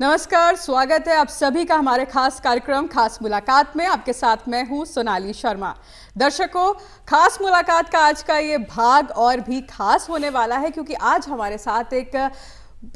नमस्कार, स्वागत है आप सभी का हमारे खास कार्यक्रम खास मुलाकात में। आपके साथ मैं हूं सोनाली शर्मा। दर्शकों, खास मुलाकात का आज का ये भाग और भी खास होने वाला है क्योंकि आज हमारे साथ एक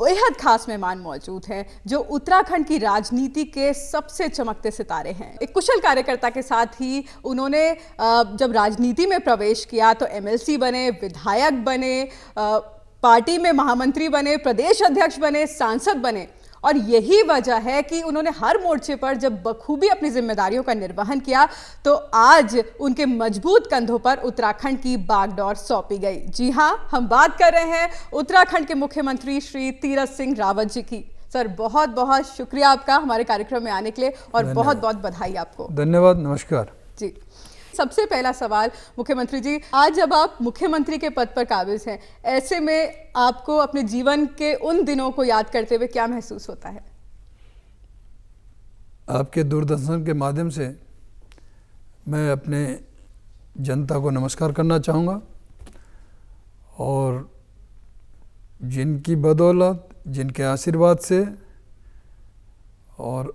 बेहद खास मेहमान मौजूद हैं जो उत्तराखंड की राजनीति के सबसे चमकते सितारे हैं। एक कुशल कार्यकर्ता के साथ ही उन्होंने जब राजनीति में प्रवेश किया तो एमएलसी बने, विधायक बने, पार्टी में महामंत्री बने, प्रदेश अध्यक्ष बने, सांसद बने। और यही वजह है कि उन्होंने हर मोर्चे पर जब बखूबी अपनी जिम्मेदारियों का निर्वहन किया तो आज उनके मजबूत कंधों पर उत्तराखंड की बागडोर सौंपी गई। जी हां, हम बात कर रहे हैं उत्तराखंड के मुख्यमंत्री श्री तीरथ सिंह रावत जी की। सर, बहुत बहुत शुक्रिया आपका हमारे कार्यक्रम में आने के लिए और बहुत बहुत बधाई आपको। धन्यवाद। नमस्कार जी। सबसे पहला सवाल मुख्यमंत्री जी, आज जब आप मुख्यमंत्री के पद पर काबिज हैं, ऐसे में आपको अपने जीवन के उन दिनों को याद करते हुए क्या महसूस होता है? आपके दूरदर्शन के माध्यम से मैं अपने जनता को नमस्कार करना चाहूँगा और जिनकी बदौलत, जिनके आशीर्वाद से और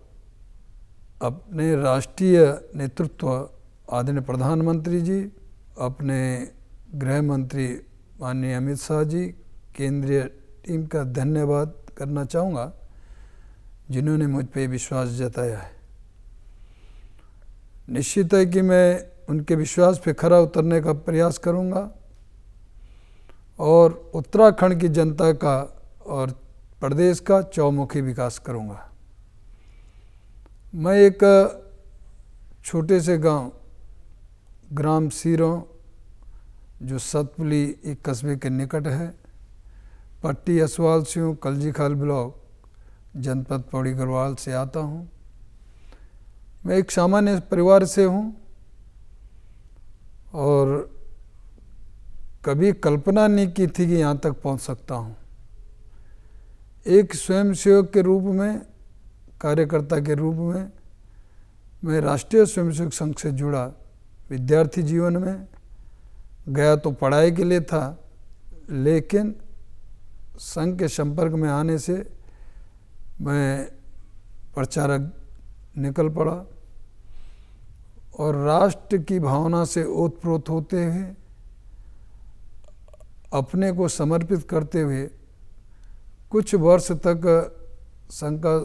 अपने राष्ट्रीय नेतृत्व आदरणीय प्रधानमंत्री जी, अपने गृह मंत्री माननीय अमित शाह जी, केंद्रीय टीम का धन्यवाद करना चाहूँगा जिन्होंने मुझ पे विश्वास जताया है। निश्चित है कि मैं उनके विश्वास पे खरा उतरने का प्रयास करूँगा और उत्तराखंड की जनता का और प्रदेश का चौमुखी विकास करूँगा। मैं एक छोटे से गांव ग्राम सीरों, जो सतपुली एक कस्बे के निकट है, पट्टी असवाल से हूँ, कलजीखाल ब्लॉक, जनपद पौड़ी गढ़वाल से आता हूँ। मैं एक सामान्य परिवार से हूँ और कभी कल्पना नहीं की थी कि यहाँ तक पहुँच सकता हूँ। एक स्वयंसेवक के रूप में, कार्यकर्ता के रूप में मैं राष्ट्रीय स्वयंसेवक संघ से जुड़ा। विद्यार्थी जीवन में गया तो पढ़ाई के लिए था, लेकिन संघ के संपर्क में आने से मैं प्रचारक निकल पड़ा और राष्ट्र की भावना से ओतप्रोत होते हुए, अपने को समर्पित करते हुए कुछ वर्ष तक संघ का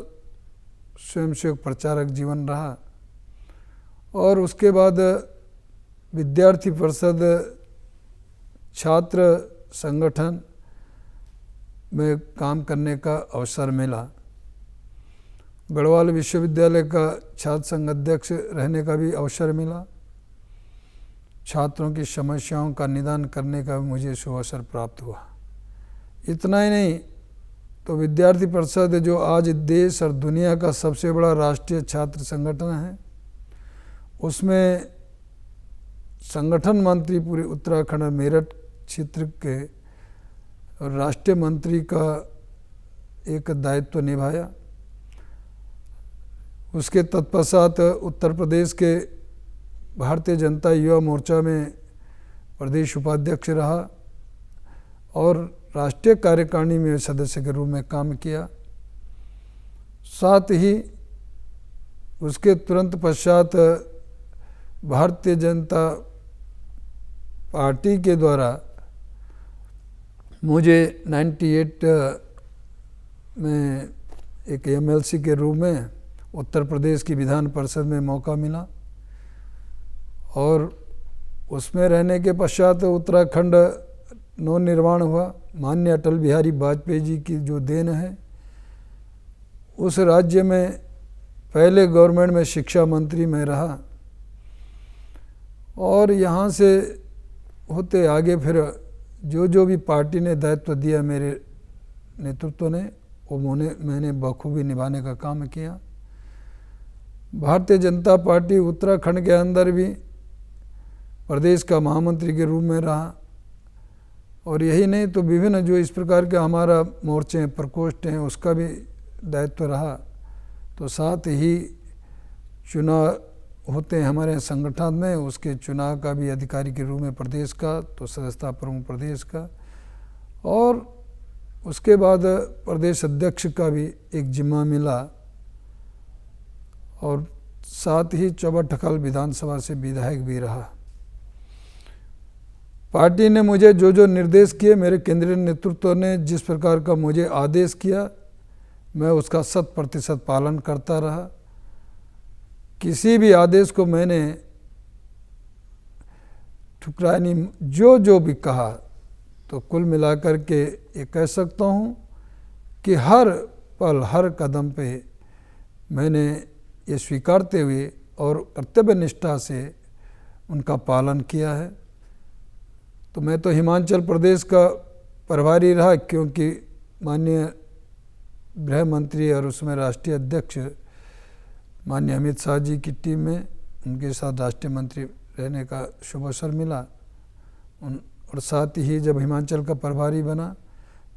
स्वयंसेवक प्रचारक जीवन रहा और उसके बाद विद्यार्थी परिषद, छात्र संगठन में काम करने का अवसर मिला। गढ़वाल विश्वविद्यालय का छात्र संघ अध्यक्ष रहने का भी अवसर मिला। छात्रों की समस्याओं का निदान करने का भी मुझे शुभ अवसर प्राप्त हुआ। इतना ही नहीं तो विद्यार्थी परिषद, जो आज देश और दुनिया का सबसे बड़ा राष्ट्रीय छात्र संगठन है, उसमें संगठन मंत्री पूरे उत्तराखंड मेरठ क्षेत्र के राष्ट्रीय मंत्री का एक दायित्व निभाया। उसके तत्पश्चात उत्तर प्रदेश के भारतीय जनता युवा मोर्चा में प्रदेश उपाध्यक्ष रहा और राष्ट्रीय कार्यकारिणी में सदस्य के रूप में काम किया। साथ ही उसके तुरंत पश्चात भारतीय जनता पार्टी के द्वारा मुझे 98 में एक एमएलसी के रूप में उत्तर प्रदेश की विधान परिषद में मौका मिला और उसमें रहने के पश्चात उत्तराखंड नवनिर्माण हुआ। माननीय अटल बिहारी वाजपेयी जी की जो देन है, उस राज्य में पहले गवर्नमेंट में शिक्षा मंत्री में रहा और यहाँ से होते आगे फिर जो भी पार्टी ने दायित्व दिया मेरे नेतृत्व ने, वो मैंने बखूबी निभाने का काम किया। भारतीय जनता पार्टी उत्तराखंड के अंदर भी प्रदेश का महामंत्री के रूप में रहा और यही नहीं तो विभिन्न जो इस प्रकार के हमारा मोर्चे हैं, प्रकोष्ठ हैं, उसका भी दायित्व रहा। तो साथ ही चुनाव होते हैं हमारे संगठन में, उसके चुनाव का भी अधिकारी के रूप में प्रदेश का, तो सदस्यता प्रमुख प्रदेश का, और उसके बाद प्रदेश अध्यक्ष का भी एक जिम्मा मिला और साथ ही चौबा-ठकाल विधानसभा से विधायक भी रहा। पार्टी ने मुझे जो जो निर्देश किए, मेरे केंद्रीय नेतृत्व ने जिस प्रकार का मुझे आदेश किया, मैं उसका 100% पालन करता रहा। किसी भी आदेश को मैंने ठुकराया नहीं। जो जो भी कहा, तो कुल मिलाकर के ये कह सकता हूँ कि हर पल हर कदम पे मैंने ये स्वीकारते हुए और कर्तव्य निष्ठा से उनका पालन किया है। तो मैं तो हिमाचल प्रदेश का प्रभारी रहा, क्योंकि माननीय गृह मंत्री और उसमें राष्ट्रीय अध्यक्ष माननीय अमित शाह जी की टीम में उनके साथ राष्ट्रीय मंत्री रहने का शुभ अवसर मिला। और साथ ही जब हिमाचल का प्रभारी बना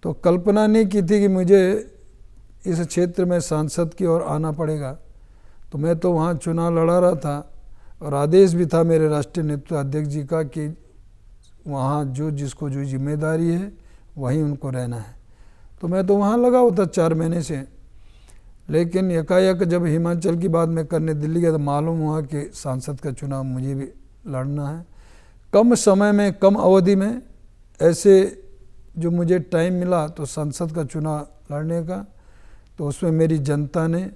तो कल्पना नहीं की थी कि मुझे इस क्षेत्र में सांसद की ओर आना पड़ेगा। तो मैं तो वहाँ चुनाव लड़ा रहा था और आदेश भी था मेरे राष्ट्रीय नेतृत्व अध्यक्ष जी का कि वहाँ जिसको जो जिम्मेदारी है वहीं उनको रहना है। तो मैं तो वहाँ लगा हुआ था 4 महीने से। लेकिन एकाएक जब हिमाचल की बात मैं करने दिल्ली गया तो मालूम हुआ कि सांसद का चुनाव मुझे भी लड़ना है। कम समय में, कम अवधि में ऐसे जो मुझे टाइम मिला तो संसद का चुनाव लड़ने का, तो उसमें मेरी जनता ने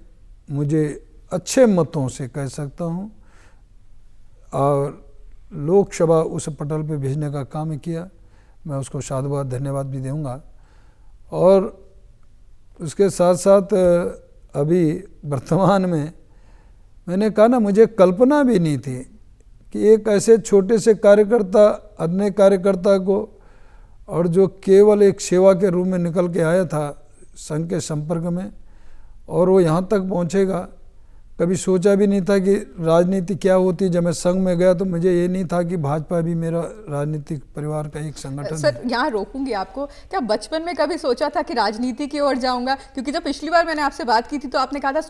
मुझे अच्छे मतों से कह सकता हूँ और लोकसभा उस पटल पे भेजने का काम किया। मैं उसको साधुवाद धन्यवाद भी दूँगा। और उसके साथ साथ अभी वर्तमान में मैंने कहा ना, मुझे कल्पना भी नहीं थी कि एक ऐसे छोटे से कार्यकर्ता अन्य कार्यकर्ता को, और जो केवल एक सेवा के रूप में निकल के आया था संघ के संपर्क में, और वो यहाँ तक पहुँचेगा। कभी सोचा भी नहीं था कि राजनीति क्या होती। जब मैं संघ में गया तो मुझे ये नहीं था कि भाजपा भी मेरा राजनीतिक परिवार का एक संगठन। सर, यहाँ रोकूंगी आपको। क्या बचपन में कभी सोचा था कि राजनीति की ओर जाऊंगा? क्योंकि जब पिछली बार मैंने आपसे बात की थी तो आपने कहा था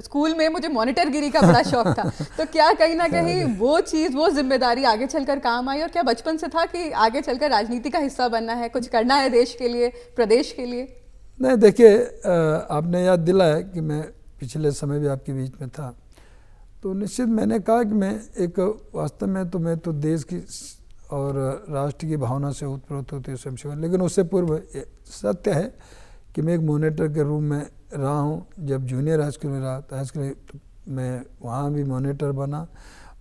स्कूल में मुझे मॉनिटरगिरी का बड़ा शौक था। तो क्या कहीं ना कहीं वो चीज़, वो जिम्मेदारी आगे चलकर काम आई? और क्या बचपन से था कि आगे चलकर राजनीति का हिस्सा बनना है, कुछ करना है देश के लिए, प्रदेश के लिए? नहीं, देखिए, आपने याद दिलाया कि मैं पिछले समय भी आपके बीच में था, तो निश्चित मैंने कहा कि मैं एक वास्तव में तो मैं तो देश की और राष्ट्र की भावना से उत्प्रोत होती है स्वयंसेवा। लेकिन उससे पूर्व सत्य है कि मैं एक मॉनिटर के रूप में रहा हूँ। जब जूनियर हाई स्कूल में रहा था, हाई स्कूल में वहाँ भी मॉनिटर बना।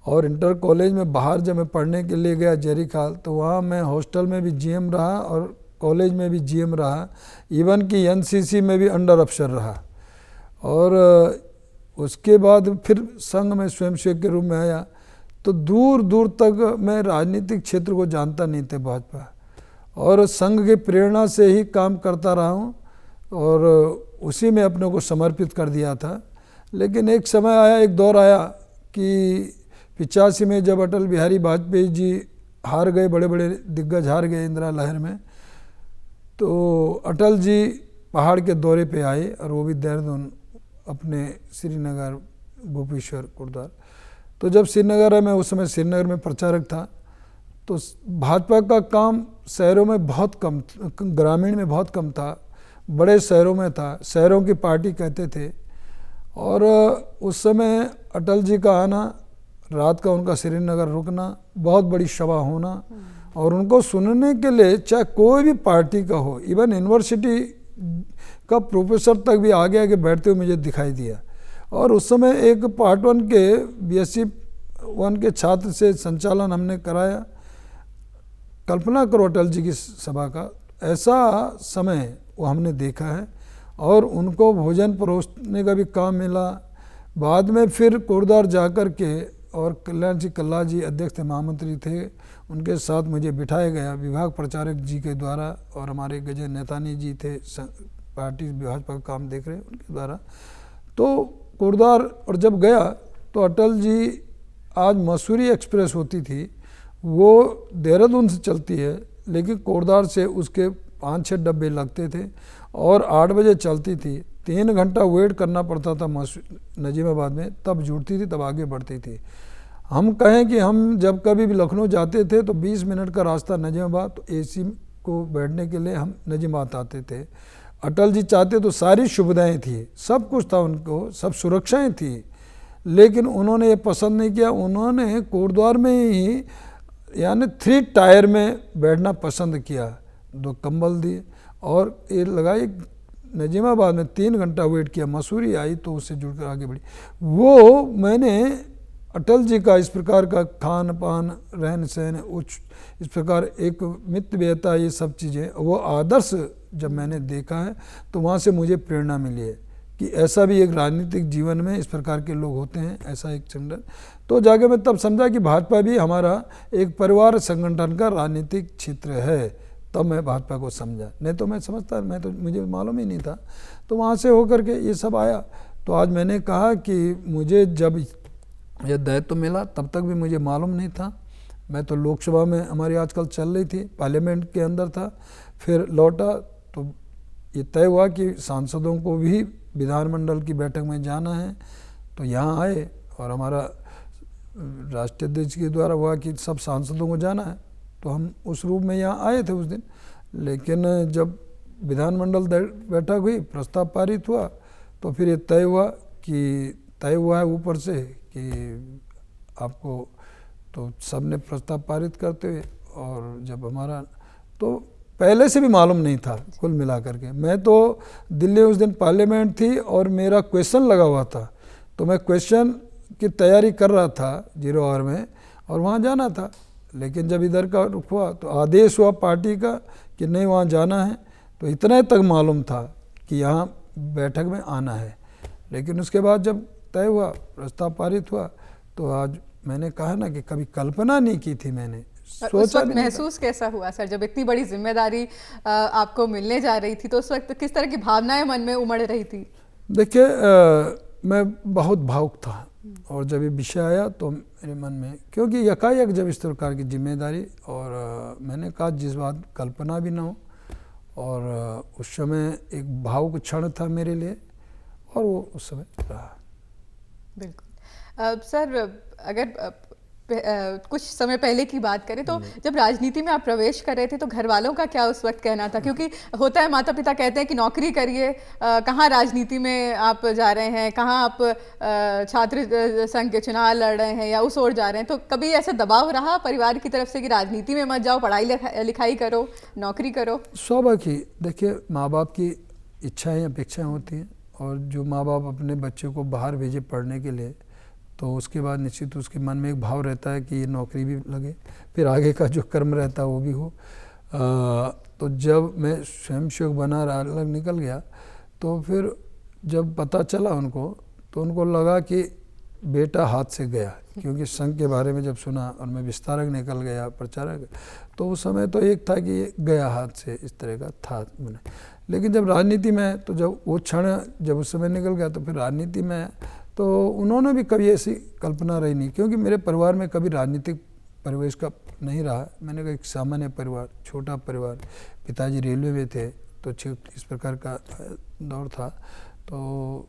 और इंटर कॉलेज में बाहर जब मैं पढ़ने के लिए गया जरीखाल, तो वहाँ मैं हॉस्टल में भी जीएम रहा और कॉलेज में भी जीएम रहा। इवन कि एनसीसी में भी अंडर अफसर रहा। और उसके बाद फिर संघ में स्वयंसेवक के रूप में आया। तो दूर दूर तक मैं राजनीतिक क्षेत्र को जानता नहीं था भाजपा, और संघ की प्रेरणा से ही काम करता रहा हूँ और उसी में अपने को समर्पित कर दिया था। लेकिन एक समय आया, एक दौर आया कि 85 में जब अटल बिहारी वाजपेयी जी हार गए, बड़े बड़े दिग्गज हार गए इंदिरा लहर में, तो अटल जी पहाड़ के दौरे पे आए और वो भी देहरादून, अपने श्रीनगर, गोपेश्वर, कुर्दार। तो जब श्रीनगर में, उस समय श्रीनगर में प्रचारक था, तो भाजपा का काम शहरों में बहुत कम, ग्रामीण में बहुत कम था, बड़े शहरों में था। शहरों की पार्टी कहते थे। और उस समय अटल जी का आना, रात का उनका श्रीनगर रुकना, बहुत बड़ी सभा होना और उनको सुनने के लिए चाहे कोई भी पार्टी का हो, इवन यूनिवर्सिटी का प्रोफेसर तक भी आगे आगे बैठते हुए मुझे दिखाई दिया। और उस समय एक पार्ट 1 के BSc 1 के छात्र से संचालन हमने कराया। कल्पना करो अटल जी की सभा का, ऐसा समय वो हमने देखा है। और उनको भोजन परोसने का भी काम मिला। बाद में फिर कोटद्वार जाकर के, और कल्याण सिंह कल्ला जी अध्यक्ष थे, महामंत्री थे, उनके साथ मुझे बिठाया गया विभाग प्रचारक जी के द्वारा, और हमारे गजे नेतानी जी थे, पार्टी भाजपा का काम देख रहे, उनके द्वारा। तो कोटद्वार और जब गया तो अटल जी, आज मसूरी एक्सप्रेस होती थी, वो देहरादून से चलती है, लेकिन कोटद्वार से उसके 5-6 डब्बे लगते थे और 8 बजे चलती थी। 3 घंटा वेट करना पड़ता था नजीमाबाद में, तब जुड़ती थी, तब आगे बढ़ती थी। हम कहें कि हम जब कभी भी लखनऊ जाते थे तो 20 मिनट का रास्ता नजीमाबाद, तो AC को बैठने के लिए हम नजीमात आते थे। अटल जी चाहते तो सारी सुविधाएं थी, सब कुछ था उनको, सब सुरक्षाएं थी, लेकिन उन्होंने ये पसंद नहीं किया। उन्होंने कोटद्वार में ही यानी 3 टायर में बैठना पसंद किया। 2 कंबल दिए और ये लगाई। नजीमाबाद में 3 घंटा वेट किया, मसूरी आई तो उससे जुड़कर आगे बढ़ी। वो मैंने अटल जी का इस प्रकार का खान पान, रहन सहन, उच्च इस प्रकार एक मित्र व्ययता, ये सब चीज़ें, वो आदर्श जब मैंने देखा है तो वहाँ से मुझे प्रेरणा मिली है कि ऐसा भी एक राजनीतिक जीवन में इस प्रकार के लोग होते हैं, ऐसा एक संगठन। तो जाके मैं तब समझा कि भाजपा भी हमारा एक परिवार संगठन का राजनीतिक क्षेत्र है, तब मैं भाजपा को समझा। नहीं तो मैं समझता, मैं तो मुझे मालूम ही नहीं था। तो वहाँ से होकर के ये सब आया। तो आज मैंने कहा कि मुझे जब यह दायित्व मिला तब तक भी मुझे मालूम नहीं था। मैं तो लोकसभा में हमारी आजकल चल रही थी, पार्लियामेंट के अंदर था, फिर लौटा तो ये तय हुआ कि सांसदों को भी विधानमंडल की बैठक में जाना है। तो यहाँ आए और हमारा राष्ट्रीय अध्यक्ष के द्वारा हुआ कि सब सांसदों को जाना है, तो हम उस रूप में यहाँ आए थे उस दिन। लेकिन जब विधानमंडल बैठक हुई, प्रस्ताव पारित हुआ, तो फिर ये तय हुआ है ऊपर से कि आपको, तो सब ने प्रस्ताव पारित करते हुए, और जब हमारा तो पहले से भी मालूम नहीं था कुल मिला करके। मैं तो दिल्ली उस दिन पार्लियामेंट थी और मेरा क्वेश्चन लगा हुआ था, तो मैं क्वेश्चन की तैयारी कर रहा था 0 आवर में, और वहाँ जाना था। लेकिन जब इधर का रुख हुआ तो आदेश हुआ पार्टी का कि नहीं वहाँ जाना है, तो इतने तक मालूम था कि यहाँ बैठक में आना है। लेकिन उसके बाद जब तय हुआ, प्रस्ताव पारित हुआ, तो आज मैंने कहा ना कि कभी कल्पना नहीं की थी मैंने, सोचा भी नहीं। महसूस कैसा हुआ सर जब इतनी बड़ी जिम्मेदारी आपको मिलने जा रही थी, तो उस वक्त किस तरह की भावनाएं मन में उमड़ रही थी? देखिए, मैं बहुत भावुक था, और जब ये विषय आया तो मेरे मन में, क्योंकि यकायक जब इस प्रकार की जिम्मेदारी, और मैंने कहा जिस बात कल्पना भी ना हो, और उस समय एक भावुक क्षण था मेरे लिए, और वो उस समय रहा। बिल्कुल। सर, अगर कुछ समय पहले की बात करें तो जब राजनीति में आप प्रवेश कर रहे थे तो घर वालों का क्या उस वक्त कहना था? क्योंकि होता है, माता पिता कहते हैं कि नौकरी करिए, कहाँ राजनीति में आप जा रहे हैं, कहाँ आप छात्र संघ के चुनाव लड़ रहे हैं या उस ओर जा रहे हैं। तो कभी ऐसा दबाव रहा परिवार की तरफ से कि राजनीति में मत जाओ, पढ़ाई लिखाई करो, नौकरी करो? स्वाभाविक ही, देखिए माँ बाप की इच्छाएँ अपेक्षाएँ होती हैं, और जो माँ बाप अपने बच्चों को बाहर भेजे पढ़ने के लिए, तो उसके बाद निश्चित उसके मन में एक भाव रहता है कि ये नौकरी भी लगे, फिर आगे का जो कर्म रहता है वो भी हो। तो जब मैं स्वयंसेवक बना अलग निकल गया, तो फिर जब पता चला उनको, तो उनको लगा कि बेटा हाथ से गया, क्योंकि संघ के बारे में जब सुना और मैं विस्तारक निकल गया, प्रचारक, तो उस समय तो एक था कि ये गया हाथ से, इस तरह का था मैंने। लेकिन जब राजनीति में, तो जब वो क्षण जब उस समय निकल गया, तो फिर राजनीति में तो उन्होंने भी कभी ऐसी कल्पना रही नहीं, क्योंकि मेरे परिवार में कभी राजनीतिक परिवेश का नहीं रहा। मैंने कहा एक सामान्य परिवार, छोटा परिवार, पिताजी रेलवे में थे, तो इस प्रकार का दौर था, तो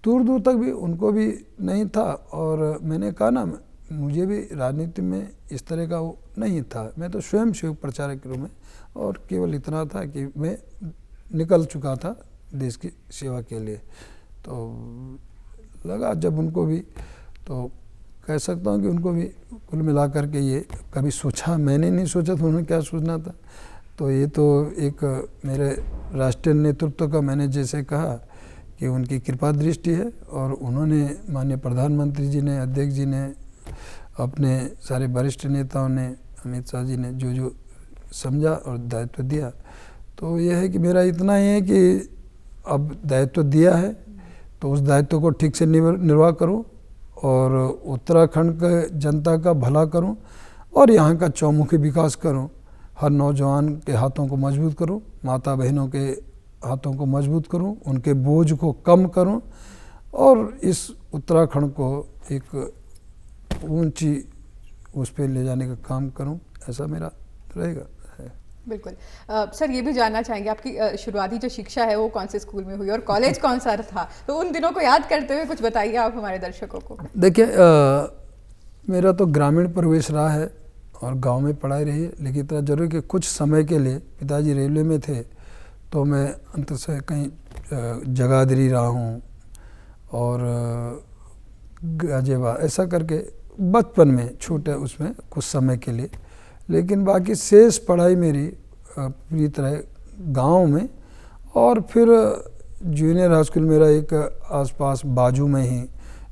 दूर दूर तक भी उनको भी नहीं था। और मैंने कहा ना, मुझे भी राजनीति में इस तरह का वो नहीं था। मैं तो स्वयं सेवक प्रचारक के रूप में, और केवल इतना था कि मैं निकल चुका था देश की सेवा के लिए। तो लगा जब उनको भी, तो कह सकता हूँ कि उनको भी कुल मिला करके ये कभी सोचा, मैंने नहीं सोचा तो उन्होंने क्या सोचना था। तो ये तो एक मेरे राष्ट्रीय नेतृत्व का, मैंने जैसे कहा कि उनकी कृपा दृष्टि है, और उन्होंने, माननीय प्रधानमंत्री जी ने, अध्यक्ष जी ने, अपने सारे वरिष्ठ नेताओं ने, अमित शाह जी ने जो जो समझा और दायित्व दिया, तो यह है कि मेरा इतना ही है कि अब दायित्व दिया है तो उस दायित्व को ठीक से निर्वाह करूं, और उत्तराखंड के जनता का भला करूं, और यहाँ का चौमुखी विकास करूं। हर नौजवान के हाथों को मजबूत करूं, माता बहनों के हाथों को मजबूत करूं, उनके बोझ को कम करूं, और इस उत्तराखंड को एक ऊंची उस पर ले जाने का काम करूं, ऐसा मेरा रहेगा। बिल्कुल। सर, ये भी जानना चाहेंगे आपकी शुरुआती जो शिक्षा है वो कौन से स्कूल में हुई और कॉलेज कौन सा था? तो उन दिनों को याद करते हुए कुछ बताइए आप हमारे दर्शकों को। देखिए, मेरा तो ग्रामीण प्रवेश रहा है, और गांव में पढ़ाई रही है। लेकिन इतना जरूर कि कुछ समय के लिए पिताजी रेलवे में थे तो मैं अंत से कहीं जगाधरी रहा हूँ और गाजियाबाद, ऐसा करके बचपन में छोटे उसमें कुछ समय के लिए। लेकिन बाकी शेष पढ़ाई मेरी पूरी तरह गांव में। और फिर जूनियर हाई स्कूल मेरा एक आसपास बाजू में ही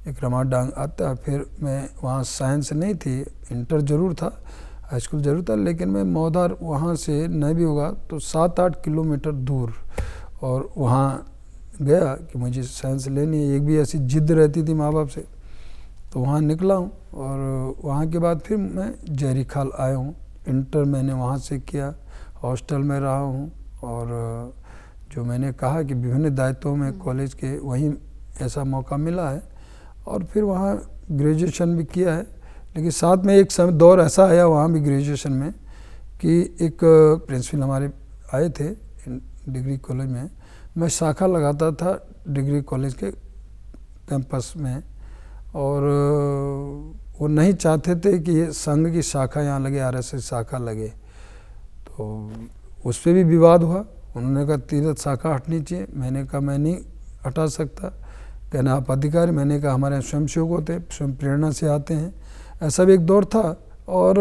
एक रमाडांग आता है। फिर मैं वहाँ साइंस नहीं थी, इंटर ज़रूर था, हाई स्कूल ज़रूर था, लेकिन मैं मौधार वहाँ से नहीं भी होगा तो 7-8 किलोमीटर दूर और वहाँ गया कि मुझे साइंस लेनी है। एक भी ऐसी जिद रहती थी माँ बाप से, तो वहाँ निकला हूँ। और वहाँ के बाद फिर मैं जयरी खाल आया हूँ। इंटर मैंने वहाँ से किया, हॉस्टल में रहा हूँ। और जो मैंने कहा कि विभिन्न दायित्वों में कॉलेज के वहीं ऐसा मौका मिला है। और फिर वहाँ ग्रेजुएशन भी किया है। लेकिन साथ में एक समय दौर ऐसा आया वहाँ भी ग्रेजुएशन में कि एक प्रिंसिपल हमारे आए थे डिग्री कॉलेज में। मैं शाखा लगाता था डिग्री कॉलेज के कैंपस में, और वो नहीं चाहते थे कि ये संघ की शाखा यहाँ लगे, आरएसएस शाखा लगे। तो उस पर भी विवाद हुआ। उन्होंने कहा तीर्थ शाखा हटनी चाहिए। मैंने कहा मैं नहीं हटा सकता। कहना आप अधिकारी। मैंने कहा हमारे स्वयं सेवक होते हैं, स्वयं प्रेरणा से आते हैं। ऐसा भी एक दौर था। और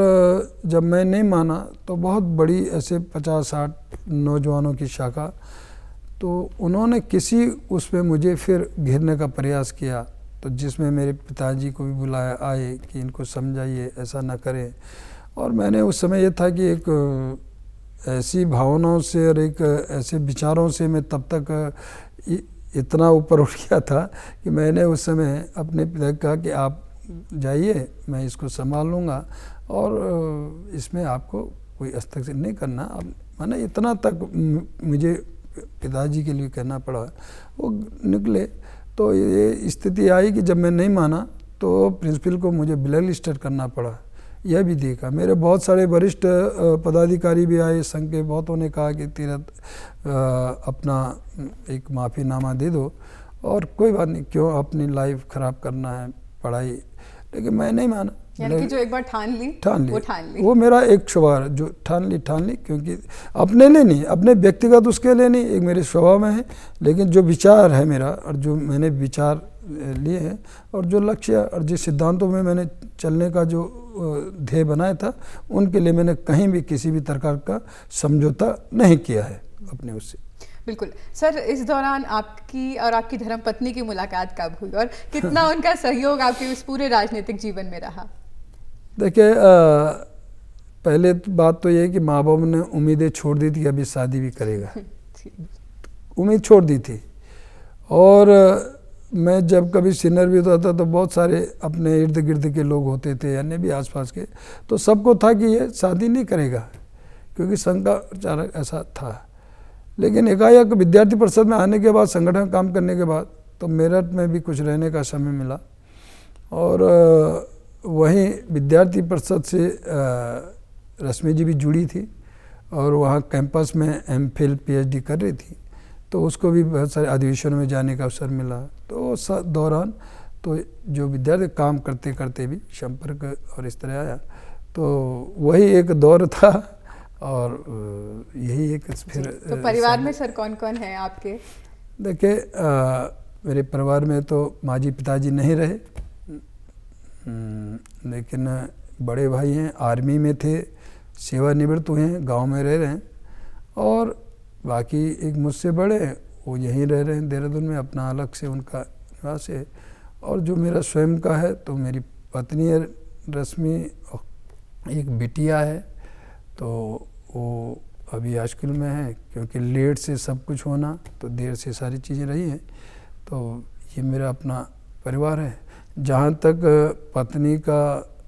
जब मैं नहीं माना तो बहुत बड़ी ऐसे 50-60 नौजवानों की शाखा, तो उन्होंने किसी उसमें मुझे फिर घेरने का प्रयास किया। तो जिसमें मेरे पिताजी को भी बुलाया, आए कि इनको समझाइए ऐसा ना करें। और मैंने उस समय ये था कि एक ऐसी भावनाओं से और एक ऐसे विचारों से मैं तब तक इतना ऊपर उठ गया था कि मैंने उस समय अपने पिता कहा कि आप जाइए, मैं इसको संभाल लूँगा और इसमें आपको कोई हस्तक्षेप नहीं करना। अब मैंने इतना तक मुझे पिताजी के लिए कहना पड़ा। वो निकले तो ये स्थिति आई कि जब मैं नहीं माना तो प्रिंसिपल को मुझे ब्लैक लिस्टेड करना पड़ा। यह भी देखा, मेरे बहुत सारे वरिष्ठ पदाधिकारी भी आए, संघ के बहुतों ने कहा कि तीरथ अपना एक माफ़ीनामा दे दो और कोई बात नहीं, क्यों अपनी लाइफ ख़राब करना है, पढ़ाई। लेकिन मैं नहीं माना। यानी कि जो एक बार ठान ली वो ठान ली। वो मेरा एक स्वभाव जो ठान ली, क्योंकि अपने लिए नहीं, अपने व्यक्तिगत उसके लिए नहीं, एक मेरे स्वभाव में है। लेकिन जो विचार है मेरा और जो मैंने विचार लिए हैं और जो लक्ष्य और जिस सिद्धांतों में मैंने चलने का जो ध्येय बनाया था, उनके लिए मैंने कहीं भी किसी भी प्रकार का समझौता नहीं किया है अपने उससे। बिल्कुल सर, इस दौरान आपकी और आपकी धर्मपत्नी की मुलाकात कब हुई और कितना उनका सहयोग आपके इस पूरे राजनीतिक जीवन में रहा? देखिए, पहले बात तो ये है कि माँ बाप ने उम्मीदें छोड़ दी थी कि अभी शादी भी करेगा। उम्मीद छोड़ दी थी। और मैं जब कभी सीनियर भी होता था तो बहुत सारे अपने इर्द गिर्द के लोग होते थे, अन्य भी आसपास के, तो सबको था कि ये शादी नहीं करेगा, क्योंकि संघ का अचानक ऐसा था। लेकिन एकाएक विद्यार्थी परिषद में आने के बाद, संगठन में काम करने के बाद, तो मेरठ में भी कुछ रहने का समय मिला। और वहीं विद्यार्थी परिषद से रश्मि जी भी जुड़ी थी और वहाँ कैंपस में एमफिल पीएचडी कर रही थी, तो उसको भी बहुत सारे अधिवेशनों में जाने का अवसर मिला। तो उस दौरान तो जो विद्यार्थी काम करते करते भी संपर्क और इस तरह आया, तो वही एक दौर था। और यही एक फिर तो परिवार में सर कौन कौन है आपके? देखिए, मेरे परिवार में तो माँ जी पिताजी नहीं रहे, लेकिन बड़े भाई हैं, आर्मी में थे, सेवानिवृत्त हुए हैं, गांव में रह रहे हैं। और बाकी एक मुझसे बड़े हैं, वो यहीं रह रहे हैं देहरादून में, अपना अलग से उनका निवास है। और जो मेरा स्वयं का है, तो मेरी पत्नी है रश्मि, एक बिटिया है, तो वो अभी हाई स्कूल में है, क्योंकि लेट से सब कुछ होना, तो देर से सारी चीज़ें रही हैं। तो ये मेरा अपना परिवार है। जहाँ तक पत्नी का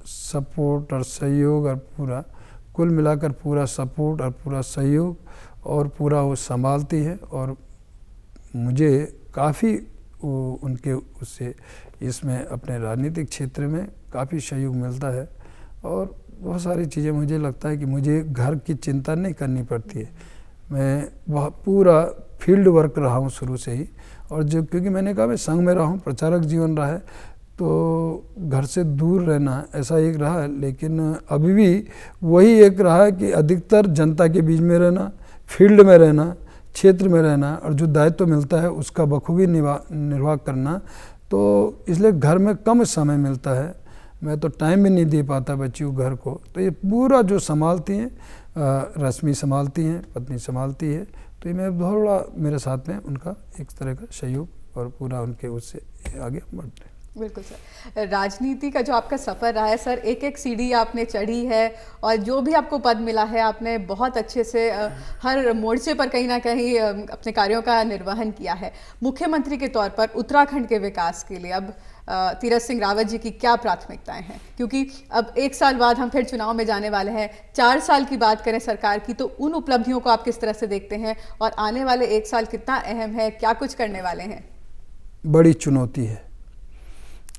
सपोर्ट और सहयोग और पूरा कुल मिलाकर पूरा सपोर्ट और पूरा सहयोग और पूरा वो संभालती है, और मुझे काफ़ी उनके उससे इसमें अपने राजनीतिक क्षेत्र में काफ़ी सहयोग मिलता है। और बहुत सारी चीज़ें मुझे लगता है कि मुझे घर की चिंता नहीं करनी पड़ती है। मैं वह पूरा फील्ड वर्क रहा हूँ शुरू से ही, और जो क्योंकि मैंने कहा मैं संघ में रहा हूँ, प्रचारक जीवन रहा है, तो घर से दूर रहना ऐसा एक रहा है, लेकिन अभी भी वही एक रहा है कि अधिकतर जनता के बीच में रहना, फील्ड में रहना, क्षेत्र में रहना और जो दायित्व मिलता है उसका बखूबी निर्वाह करना। तो इसलिए घर में कम समय मिलता है, मैं तो टाइम भी नहीं दे पाता बच्चियों घर को। तो ये पूरा जो संभालती हैं, रश्मि संभालती हैं, पत्नी संभालती है, तो ये मैं थोड़ा मेरे साथ में उनका एक तरह का सहयोग और पूरा उनके उससे आगे बढ़ते हैं। बिल्कुल सर, राजनीति का जो आपका सफ़र रहा है सर, एक एक सीढ़ी आपने चढ़ी है और जो भी आपको पद मिला है आपने बहुत अच्छे से हर मोर्चे पर कहीं ना कहीं अपने कार्यों का निर्वहन किया है। मुख्यमंत्री के तौर पर उत्तराखंड के विकास के लिए अब तीरथ सिंह रावत जी की क्या प्राथमिकताएं हैं, क्योंकि अब 1 साल बाद हम फिर चुनाव में जाने वाले हैं। 4 साल की बात करें सरकार की, तो उन उपलब्धियों को आप किस तरह से देखते हैं और आने वाले 1 साल कितना अहम है, क्या कुछ करने वाले हैं? बड़ी चुनौती है,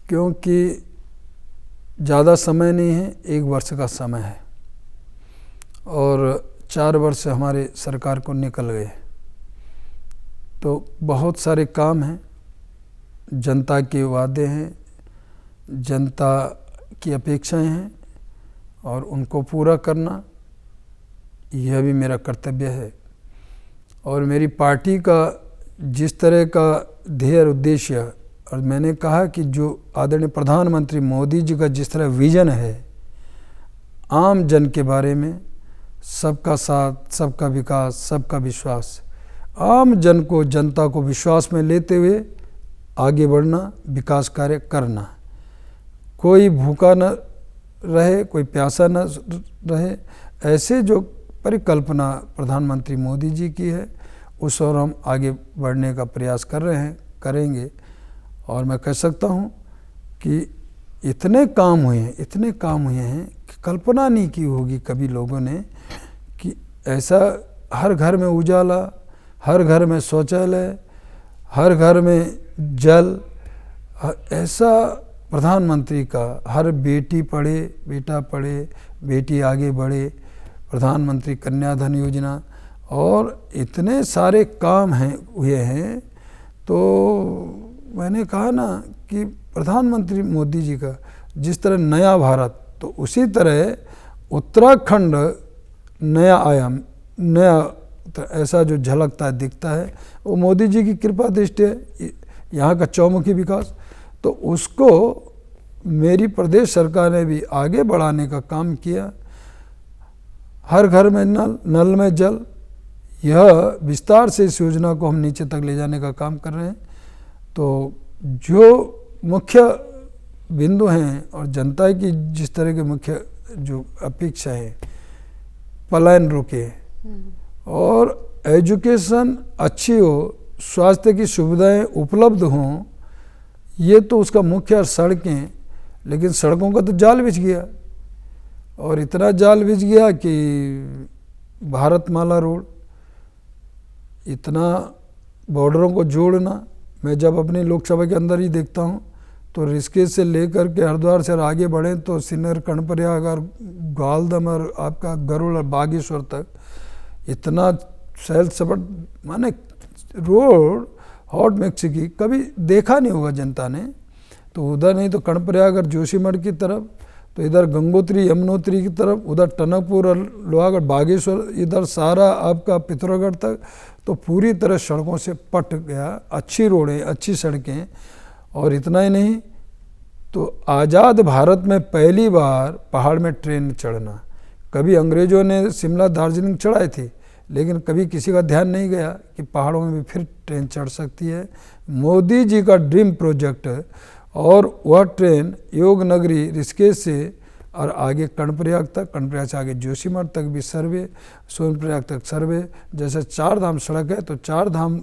क्योंकि ज़्यादा समय नहीं है, 1 वर्ष का समय है और 4 वर्ष हमारे सरकार को निकल गए। तो बहुत सारे काम हैं, जनता के वादे हैं, जनता की अपेक्षाएं हैं और उनको पूरा करना यह भी मेरा कर्तव्य है। और मेरी पार्टी का जिस तरह का ध्येय उद्देश्य, और मैंने कहा कि जो आदरणीय प्रधानमंत्री मोदी जी का जिस तरह विजन है आम जन के बारे में, सबका साथ, सबका विकास, सबका विश्वास, आम जन को, जनता को विश्वास में लेते हुए आगे बढ़ना, विकास कार्य करना, कोई भूखा न रहे, कोई प्यासा न रहे, ऐसे जो परिकल्पना प्रधानमंत्री मोदी जी की है उस ओर हम आगे बढ़ने का प्रयास कर रहे हैं, करेंगे। और मैं कह सकता हूँ कि इतने काम हुए हैं कि कल्पना नहीं की होगी कभी लोगों ने कि ऐसा हर घर में उजाला, हर घर में शौचालय, हर घर में जल, ऐसा प्रधानमंत्री का हर बेटी पढ़े, बेटा पढ़े, बेटी आगे बढ़े, प्रधानमंत्री कन्याधन योजना और इतने सारे काम हुए हैं। तो मैंने कहा ना कि प्रधानमंत्री मोदी जी का जिस तरह नया भारत, तो उसी तरह उत्तराखंड नया आयाम, नया ऐसा जो झलकता है, दिखता है, वो मोदी जी की कृपा दृष्टि है, यहाँ का चौमुखी विकास। तो उसको मेरी प्रदेश सरकार ने भी आगे बढ़ाने का काम किया। हर घर में नल में जल, यह विस्तार से इस योजना को हम नीचे तक ले जाने का काम कर रहे हैं। तो जो मुख्य बिंदु हैं और जनता की जिस तरह के मुख्य जो अपेक्षा है, पलायन रुके और एजुकेशन अच्छी हो, स्वास्थ्य की सुविधाएं उपलब्ध हों, ये तो उसका मुख्य। सड़कें, लेकिन सड़कों का तो जाल बिछ गया और इतना जाल बिछ गया कि भारतमाला रोड, इतना बॉर्डरों को जोड़ना, मैं जब अपनी लोकसभा के अंदर ही देखता हूँ तो ऋषिकेश से लेकर के हरिद्वार से आगे बढ़े तो सिन्नर, कर्णप्रयाग और ग्वालदम और आपका गरुड़ और बागेश्वर तक इतना सैल सपाट, माने रोड हॉट मिक्स की कभी देखा नहीं होगा जनता ने। तो उधर नहीं तो कर्णप्रयाग और जोशीमठ की तरफ, तो इधर गंगोत्री यमुनोत्री की तरफ, उधर टनकपुर और लोहागढ़, बागेश्वर, इधर सारा आपका पिथौरागढ़ तक, तो पूरी तरह सड़कों से पट गया। अच्छी रोडें, अच्छी सड़कें। और इतना ही नहीं, तो आज़ाद भारत में पहली बार पहाड़ में ट्रेन चढ़ना। कभी अंग्रेज़ों ने शिमला, दार्जिलिंग चढ़ाई थी, लेकिन कभी किसी का ध्यान नहीं गया कि पहाड़ों में भी फिर ट्रेन चढ़ सकती है। मोदी जी का ड्रीम प्रोजेक्ट, और वह ट्रेन योग नगरी ऋषिकेश से और आगे कर्णप्रयाग तक, कर्णप्रयाग से आगे जोशीमठ तक भी सर्वे, सोनप्रयाग तक सर्वे। जैसे 4 धाम सड़क है तो 4 धाम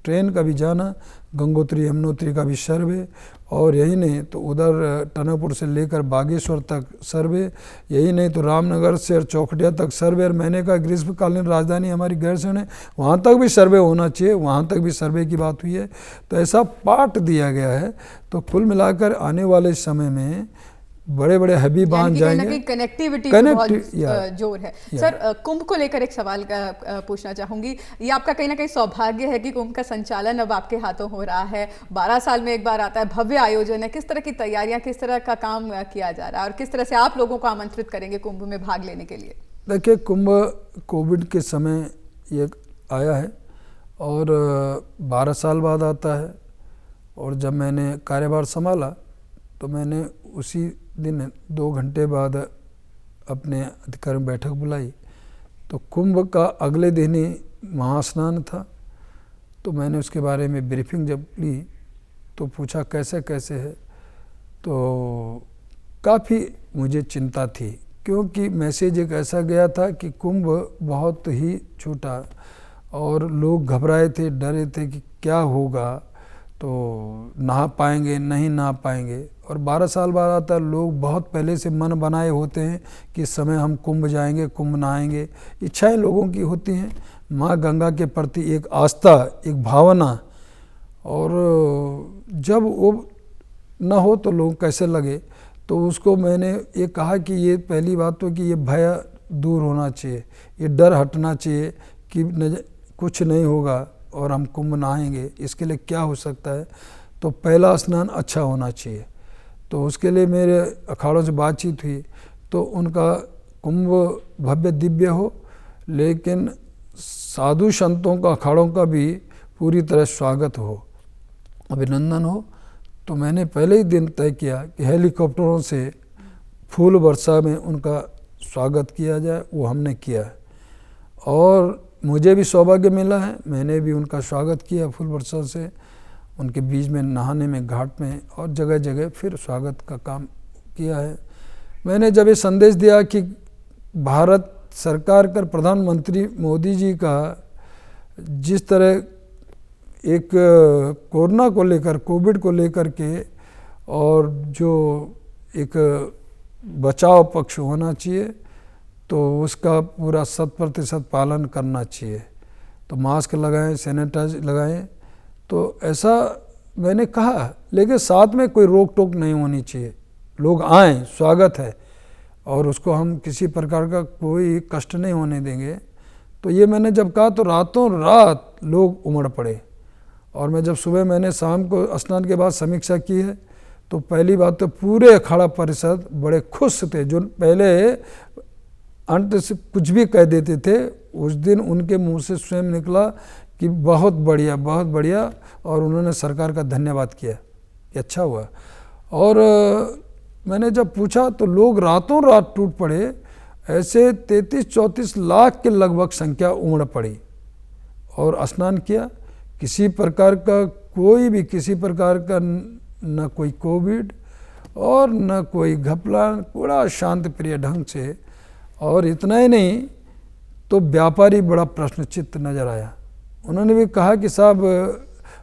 ट्रेन का भी जाना, गंगोत्री यमुनोत्री का भी सर्वे, और यही नहीं तो उधर टनकपुर से लेकर बागेश्वर तक सर्वे, यही नहीं तो रामनगर से और चौखटिया तक सर्वे। और मैंने कहा ग्रीष्मकालीन राजधानी हमारी गैरसैंण है, वहाँ तक भी सर्वे होना चाहिए, वहाँ तक भी सर्वे की बात हुई है। तो ऐसा पाठ दिया गया है। तो कुल मिलाकर आने वाले समय में बड़े बड़े हैवी बांध जाएंगे। कनेक्टिविटी पे बहुत या, जोर है। सर, कुंभ को लेकर एक सवाल पूछना चाहूंगी। ये आपका कहीं ना कहीं सौभाग्य है कि कुंभ का संचालन अब आपके हाथों हो रहा है। 12 साल में एक बार आता है, भव्य आयोजन है। किस तरह की तैयारियां, किस तरह का काम किया जा रहा है और किस तरह से आप लोगों को आमंत्रित करेंगे कुंभ में भाग लेने के लिए? देखिए, कुंभ कोविड के समय ये आया है और 12 साल बाद आता है। और जब मैंने कार्यभार संभाला तो मैंने उसी दिन 2 घंटे बाद अपने अधिकारी में बैठक बुलाई। तो कुंभ का अगले दिन ही महास्नान था। तो मैंने उसके बारे में ब्रीफिंग जब ली तो पूछा कैसे कैसे है। तो काफ़ी मुझे चिंता थी, क्योंकि मैसेज एक ऐसा गया था कि कुंभ बहुत ही छोटा और लोग घबराए थे, डरे थे कि क्या होगा, तो नहा पाएंगे नहीं नहा पाएंगे। और 12 साल बाद आता, लोग बहुत पहले से मन बनाए होते हैं कि इस समय हम कुंभ जाएंगे, कुंभ नहाएंगे। इच्छाएं लोगों की होती हैं, माँ गंगा के प्रति एक आस्था, एक भावना। और जब वो न हो तो लोग कैसे लगे। तो उसको मैंने ये कहा कि ये पहली बात तो कि ये भय दूर होना चाहिए, ये डर हटना चाहिए कि कुछ नहीं होगा और हम कुंभ नहाएंगे। इसके लिए क्या हो सकता है, तो पहला स्नान अच्छा होना चाहिए। तो उसके लिए मेरे अखाड़ों से बातचीत हुई तो उनका कुंभ भव्य दिव्य हो, लेकिन साधु संतों का, अखाड़ों का भी पूरी तरह स्वागत हो, अभिनंदन हो। तो मैंने पहले ही दिन तय किया कि हेलीकॉप्टरों से फूल वर्षा में उनका स्वागत किया जाए। वो हमने किया और मुझे भी सौभाग्य मिला है, मैंने भी उनका स्वागत किया फूल वर्षा से। उनके बीच में नहाने में, घाट में और जगह जगह फिर स्वागत का काम किया है। मैंने जब ये संदेश दिया कि भारत सरकार का, प्रधानमंत्री मोदी जी का जिस तरह एक कोरोना को लेकर, कोविड को लेकर के और जो एक बचाव पक्ष होना चाहिए तो उसका पूरा 100% पालन करना चाहिए। तो मास्क लगाएं, सैनिटाइज लगाएं, तो ऐसा मैंने कहा। लेकिन साथ में कोई रोक टोक नहीं होनी चाहिए, लोग आएँ, स्वागत है और उसको हम किसी प्रकार का कोई कष्ट नहीं होने देंगे। तो ये मैंने जब कहा तो रातों रात लोग उमड़ पड़े। और मैं जब सुबह, मैंने शाम को स्नान के बाद समीक्षा की है तो पहली बात तो पूरे अखाड़ा परिषद बड़े खुश थे। जो पहले अंत से कुछ भी कह देते थे, उस दिन उनके मुंह से स्वयं निकला कि बहुत बढ़िया, बहुत बढ़िया। और उन्होंने सरकार का धन्यवाद किया कि अच्छा हुआ। और मैंने जब पूछा तो लोग रातों रात टूट पड़े। ऐसे 33-34 लाख के लगभग संख्या उमड़ पड़ी और स्नान किया। किसी प्रकार का कोई भी, किसी प्रकार का न कोई कोविड और न कोई घपला, पूरा शांत प्रिय ढंग से। और इतना ही नहीं तो व्यापारी बड़ा प्रश्नचित्त नज़र आया। उन्होंने भी कहा कि साहब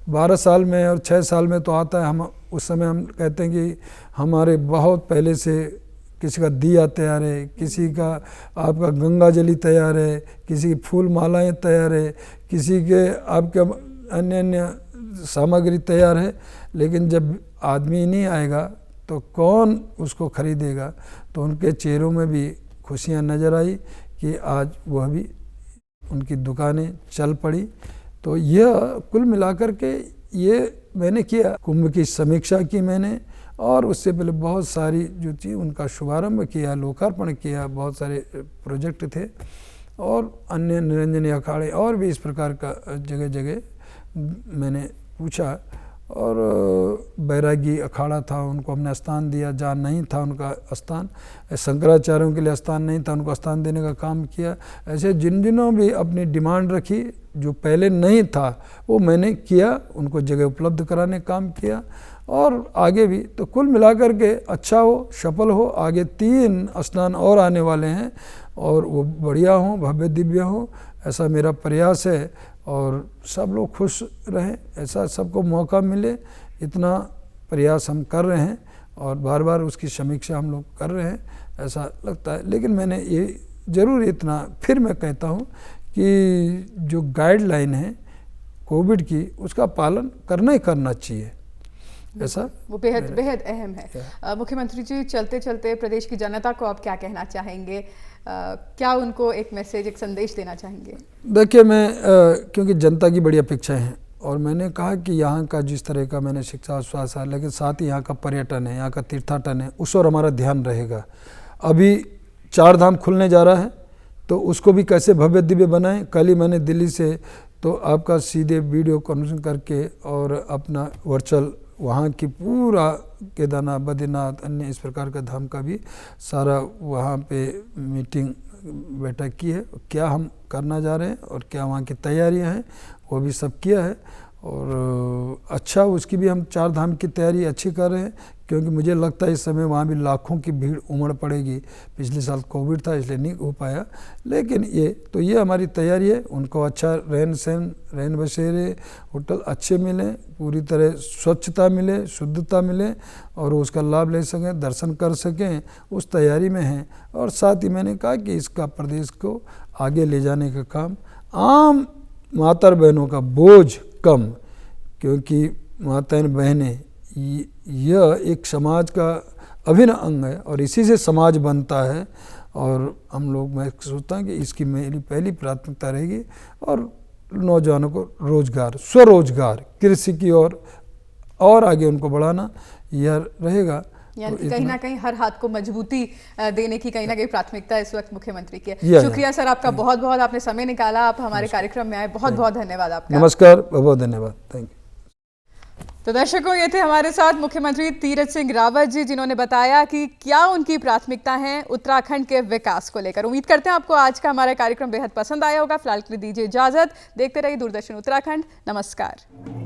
12 साल में और 6 साल में तो आता है। हम उस समय हम कहते हैं कि हमारे बहुत पहले से किसी का दिया तैयार है, किसी का आपका गंगा जली तैयार है, किसी की फूल मालाएँ तैयार है, किसी के आपका अन्य अन्य सामग्री तैयार है। लेकिन जब आदमी नहीं आएगा तो कौन उसको खरीदेगा। तो उनके चेहरों में भी खुशियाँ नज़र आई कि आज वह भी, उनकी दुकानें चल पड़ी। तो यह कुल मिलाकर के ये मैंने किया। कुंभ की समीक्षा की मैंने और उससे पहले बहुत सारी जो चीज़ उनका शुभारंभ किया, लोकार्पण किया। बहुत सारे प्रोजेक्ट थे और अन्य निरंजनी अखाड़े और भी इस प्रकार का जगह जगह मैंने पूछा। और बैरागी अखाड़ा था, उनको हमने स्थान दिया। जहाँ नहीं था उनका स्थान, शंकराचार्यों के लिए स्थान नहीं था, उनको स्थान देने का काम किया। ऐसे जिन जिनों भी अपनी डिमांड रखी, जो पहले नहीं था वो मैंने किया, उनको जगह उपलब्ध कराने काम किया। और आगे भी तो कुल मिलाकर के अच्छा हो, सफल हो। आगे 3 स्नान और आने वाले हैं और वो बढ़िया हों, भव्य दिव्य हों, ऐसा मेरा प्रयास है। और सब लोग खुश रहें, ऐसा सबको मौका मिले, इतना प्रयास हम कर रहे हैं और बार बार उसकी समीक्षा हम लोग कर रहे हैं, ऐसा लगता है। लेकिन मैंने ये ज़रूर इतना फिर मैं कहता हूँ कि जो गाइडलाइन है कोविड की, उसका पालन करना ही करना चाहिए। ऐसा वो बेहद बेहद अहम है। मुख्यमंत्री जी, चलते चलते प्रदेश की जनता को आप क्या कहना चाहेंगे? क्या उनको एक मैसेज, एक संदेश देना चाहेंगे? देखिए, मैं क्योंकि जनता की बड़ी अपेक्षाएं हैं और मैंने कहा कि यहाँ का जिस तरह का मैंने शिक्षा स्वास्थ्य है, लेकिन साथ ही यहाँ का पर्यटन है, यहाँ का तीर्थाटन है, उस और हमारा ध्यान रहेगा। अभी 4 धाम खुलने जा रहा है तो उसको भी कैसे भव्य दिव्य बनाएं। कल ही मैंने दिल्ली से तो आपका सीधे वीडियो कॉन्फ्रेंस करके और अपना वर्चुअल वहाँ की पूरा केदारनाथ, बद्रीनाथ, अन्य इस प्रकार का धाम का भी सारा वहाँ पे मीटिंग बैठक की है। क्या हम करना जा रहे हैं और क्या वहाँ की तैयारियाँ हैं वो भी सब किया है और अच्छा उसकी भी हम 4 धाम की तैयारी अच्छी कर रहे हैं, क्योंकि मुझे लगता है इस समय वहाँ भी लाखों की भीड़ उमड़ पड़ेगी। पिछले साल कोविड था इसलिए नहीं हो पाया, लेकिन ये हमारी तैयारी है। उनको अच्छा रहन सहन, रहन बसेरे, होटल अच्छे मिले, पूरी तरह स्वच्छता मिले, शुद्धता मिले और उसका लाभ ले सकें, दर्शन कर सकें, उस तैयारी में हैं। और साथ ही मैंने कहा कि इसका प्रदेश को आगे ले जाने का काम, आम माता बहनों का बोझ कम, क्योंकि माताएं बहनें यह एक समाज का अभिन्न अंग है और इसी से समाज बनता है। और हम लोग, मैं सोचता हूँ कि इसकी मेरी पहली प्राथमिकता रहेगी। और नौजवानों को रोजगार, स्वरोजगार, कृषि की और आगे उनको बढ़ाना यह रहेगा। यानी तो कहीं ना कहीं हर हाथ को मजबूती देने की कहीं ना कहीं प्राथमिकता इस वक्त मुख्यमंत्री की है। शुक्रिया सर, आपका बहुत बहुत, आपने समय निकाला, आप हमारे कार्यक्रम में आए, बहुत बहुत धन्यवाद आपका। नमस्कार, बहुत बहुत धन्यवाद, थैंक यू। तो दर्शकों, ये थे हमारे साथ मुख्यमंत्री तीरथ सिंह रावत जी, जिन्होंने बताया कि क्या उनकी प्राथमिकता है उत्तराखंड के विकास को लेकर। उम्मीद करते हैं आपको आज का हमारा कार्यक्रम बेहद पसंद आया होगा। फिलहाल के लिए दीजिए इजाजत, देखते रहिए दूरदर्शन उत्तराखंड। नमस्कार।